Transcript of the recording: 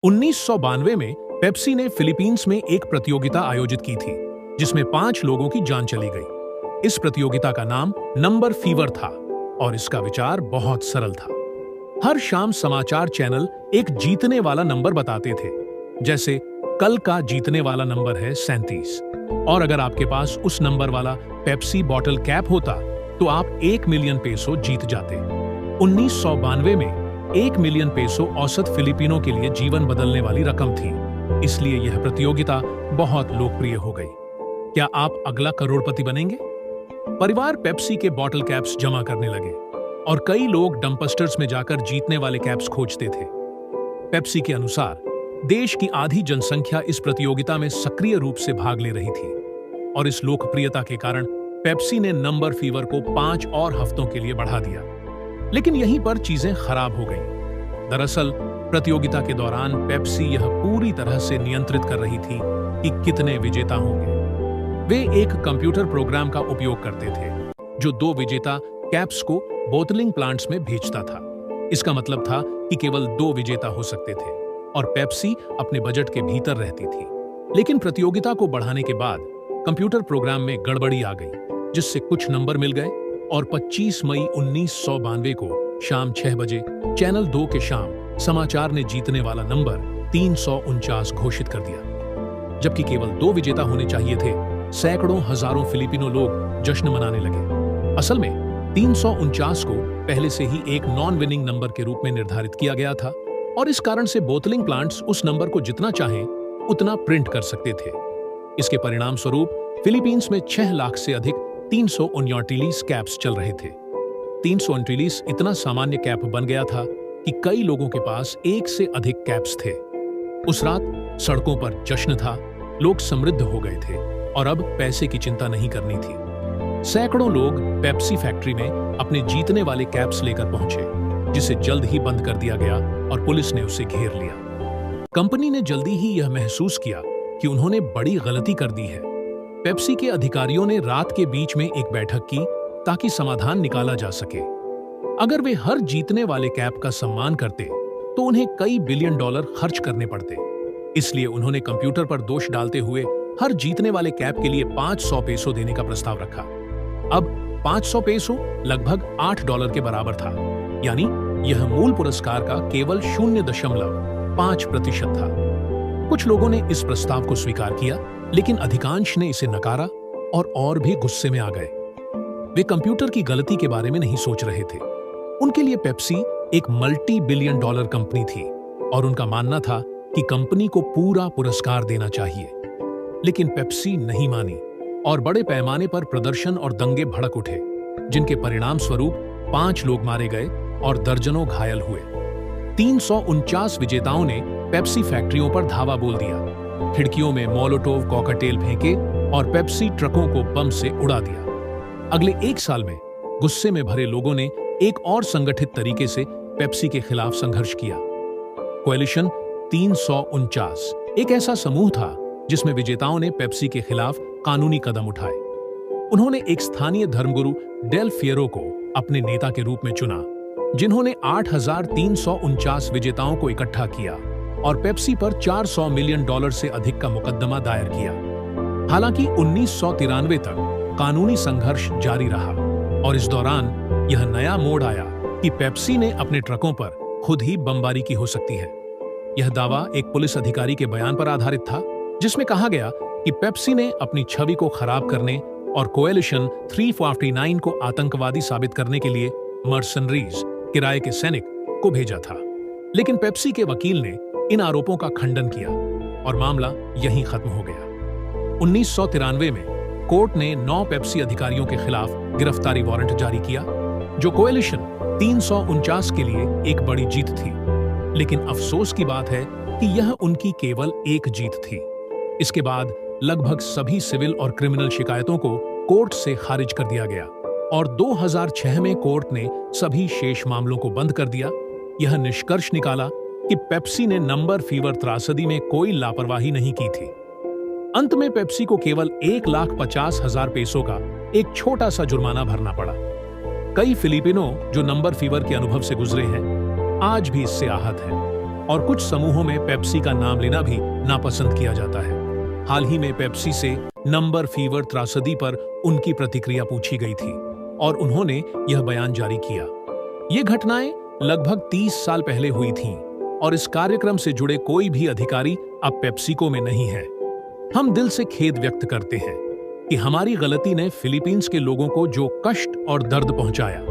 1992 में पेप्सी ने फिलीपींस में एक प्रतियोगिता आयोजित की थी जिसमें 5 लोगों की जान चली गई। इस प्रतियोगिता का नाम नंबर फीवर था और इसका विचार बहुत सरल था। हर शाम समाचार चैनल एक जीतने वाला नंबर बताते थे, जैसे कल का जीतने वाला नंबर है 37 और अगर आपके पास उस नंबर वाला पेप्सी बॉटल कैप होता तो आप 1 मिलियन पेसो जीत जाते। 1992 में 1 मिलियन पेसो औसत फिलिपिनो के लिए जीवन बदलने वाली रकम थी, इसलिए यह प्रतियोगिता बहुत लोकप्रिय हो गई। क्या आप अगला करोड़पति बनेंगे? परिवार पेप्सी के बॉटल कैप्स जमा करने लगे और कई लोग डंपस्टर्स में जाकर जीतने वाले कैप्स खोजते थे। पेप्सी के अनुसार देश की आधी जनसंख्या इस प्रतियोगिता में सक्रिय रूप से भाग ले रही थी और इस लोकप्रियता के कारण पेप्सी ने नंबर फीवर को 5 और हफ्तों के लिए बढ़ा दिया। लेकिन यहीं पर चीजें खराब हो गईं। दरअसल प्रतियोगिता के दौरान पेप्सी यह पूरी तरह से नियंत्रित कर रही थी कि कितने विजेता होंगे। वे एक कंप्यूटर प्रोग्राम का उपयोग करते थे जो 2 विजेता कैप्स को बोतलिंग प्लांट्स में भेजता था। इसका मतलब था कि केवल 2 विजेता हो सकते थे और पेप्सी अपने बजट के भीतर रहती थी। लेकिन प्रतियोगिता को बढ़ाने के बाद कंप्यूटर प्रोग्राम में गड़बड़ी आ गई, जिससे कुछ नंबर मिल गए और 25 मई 1992 को शाम 6 बजे चैनल 2 के शाम समाचार ने जीतने वाला नंबर 349 घोषित कर दिया। जबकि केवल 2 विजेता होने चाहिए थे, सैकड़ों हजारों फिलिपिनो लोग जश्न मनाने लगे। असल में 349 को पहले से ही एक नॉन विनिंग नंबर के रूप में निर्धारित किया गया था और इस कारण से बोतलिंग प्लांट्स उस नंबर को जितना चाहें उतना प्रिंट कर सकते थे। इसके परिणाम स्वरूप फिलीपींस में 6 लाख से अधिक 339 कैप्स चल रहे थे। 339 इतना सामान्य कैप बन गया था कि कई लोगों के पास एक से अधिक कैप्स थे। उस रात सड़कों पर जश्न था, लोग समृद्ध हो गए थे और अब पैसे की चिंता नहीं करनी थी। सैकड़ों लोग पेप्सी फैक्ट्री में अपने जीतने वाले कैप्स लेकर पहुंचे, जिसे जल्द ही बंद कर दिया गया और पुलिस ने उसे घेर लिया। कंपनी ने जल्दी ही यह महसूस किया कि उन्होंने बड़ी गलती कर दी है। पेप्सी के अधिकारियों ने रात के बीच में एक बैठक की ताकि समाधान निकाला जा सके। अगर वे हर जीतने वाले कैप का सम्मान करते तो उन्हें कई बिलियन डॉलर खर्च करने पड़ते। इसलिए उन्होंने कंप्यूटर पर दोष डालते हुए हर जीतने वाले कैप के लिए 500 पेसो देने का प्रस्ताव रखा। अब 500 पेसो लगभग $8 के बराबर था, यानी यह मूल पुरस्कार का केवल 0.5% था। कुछ लोगों ने इस प्रस्ताव को स्वीकार किया, लेकिन अधिकांश ने इसे नकारा और भी गुस्से में आ गए। वे कंप्यूटर की गलती के बारे में नहीं सोच रहे थे। उनके लिए पेप्सी एक मल्टी बिलियन डॉलर कंपनी थी और उनका मानना था कि कंपनी को पूरा पुरस्कार देना चाहिए। लेकिन पेप्सी नहीं मानी और बड़े पैमाने पर प्रदर्शन और दंगे भड़क उठे, जिनके परिणाम स्वरूप 5 लोग मारे गए और दर्जनों घायल हुए। 349 विजेताओं ने पेप्सी फैक्ट्रियों पर धावा बोल दिया, खिड़कियों में मोलोटोव कॉकटेल फेंके और पेप्सी ट्रकों को बम से उड़ा दिया। अगले 1 साल में गुस्से में भरे लोगों ने एक और संगठित तरीके से पेप्सी के खिलाफ संघर्ष किया। कोएलिशन 349 एक ऐसा समूह था जिसमें विजेताओं ने पेप्सी के खिलाफ कानूनी कदम उठाए। उन्होंने एक स्थानीय धर्मगुरु डेल फिएरो को अपने नेता के रूप में चुना, जिन्होंने 8,349 विजेताओं को इकट्ठा किया और पेप्सी पर $400 मिलियन से अधिक का मुकदमा दायर किया। हालांकि 1993 तक कानूनी संघर्ष जारी रहा और इस दौरान यह नया मोड़ आया कि पेप्सी ने अपने ट्रकों पर खुद ही बमबारी की हो सकती है। यह दावा एक पुलिस अधिकारी के बयान पर आधारित था, जिसमें कहा गया कि पेप्सी ने अपनी छवि को खराब करने और कोएलिशन 349 को आतंकवादी साबित करने के लिए मर्सनरीज किराए के सैनिक को भेजा था। लेकिन पेप्सी के वकील ने इन आरोपों का खंडन किया और मामला यहीं खत्म हो गया। 1993 में कोर्ट ने 9 पेप्सी अधिकारियों के खिलाफ गिरफ्तारी वारंट जारी किया, जो कोएलिशन 349 के लिए एक बड़ी जीत थी। लेकिन अफसोस की बात है कि यह उनकी केवल एक जीत थी। इसके बाद लगभग सभी सिविल और क्रिमिनल शिकायतों को कोर्ट से खारिज कर दिया गया और 2006 में कोर्ट ने सभी शेष मामलों को बंद कर दिया। यह निष्कर्ष निकाला कि पेप्सी ने नंबर फीवर त्रासदी में कोई लापरवाही नहीं की थी। अंत में पेप्सी को केवल 1,50,000 पेसो का एक छोटा सा जुर्माना भरना पड़ा। कई फिलिपिनो जो नंबर फीवर के अनुभव से गुजरे हैं, आज भी इससे आहत हैं और कुछ समूहों में पेप्सी का नाम लेना भी नापसंद किया जाता है। हाल ही में पेप्सी से नंबर फीवर त्रासदी पर उनकी प्रतिक्रिया पूछी गई थी और उन्होंने यह बयान जारी किया। ये घटनाएं लगभग 30 साल पहले हुई थीं और इस कार्यक्रम से जुड़े कोई भी अधिकारी अब पेप्सिको में नहीं है। हम दिल से खेद व्यक्त करते हैं कि हमारी गलती ने फिलीपींस के लोगों को जो कष्ट और दर्द पहुंचाया,